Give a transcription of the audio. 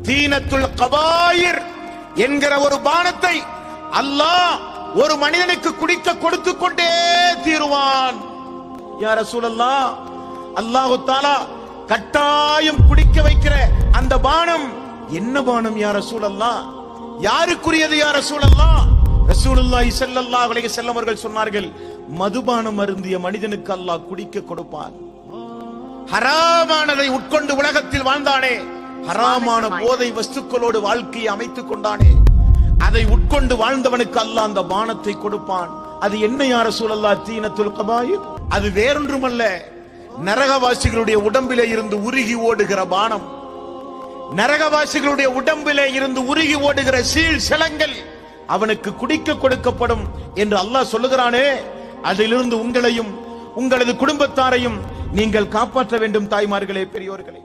தீனத்துல் கபாயிர் என்கிற ஒரு பானத்தை அல்லாஹ் ஒரு மனிதனுக்கு குடிக்க கொடுத்துக் கொண்டே தீருவான். யா ரசூலல்லாஹ், அல்லாஹ் தஆலா கட்டாயம் குடிக்க வைக்கிற அந்த பானம் என்ன பானம் யா ரசூலல்லாஹ்? யாருக்குரியது யா ரசூலல்லாஹ்? ரசூலுல்லாஹி ஸல்லல்லாஹு அலைஹி வஸல்லம் அவர்கள் சொன்னார்கள், மதுபானம் அருந்திய மனிதனுக்கு அல்லாஹ் குடிக்க கொடுப்பான். ஹராமானதை உட்கொண்டு உலகத்தில் வாழ்ந்தானே, ஹராமான போதை வஸ்துக்களோடு வாழ்க்கையை அமைத்துக் கொண்டானே, அதை உட்கொண்டு வாழ்ந்தவனுக்கு அல்லாஹ் அந்த பானத்தை கொடுப்பான். அது என்ன யா ரசூலல்லாஹ்? தீனத்துல் கபாயிர். அது வேறொன்றுமல்ல, நரகவாசிகளுடைய உடம்பிலே இருந்து உருகி ஓடுகிற பானம், நரகவாசிகளுடைய உடம்பிலே இருந்து உருகி ஓடுகிற சீல் சிலங்கள் அவனுக்கு குடிக்க கொடுக்கப்படும் என்று அல்லாஹ் சொல்லுகிறானே, அதிலிருந்து உங்களையும் உங்களது குடும்பத்தாரையும் நீங்கள் காப்பாற்ற வேண்டும் தாய்மார்களே, பெரியோர்களே.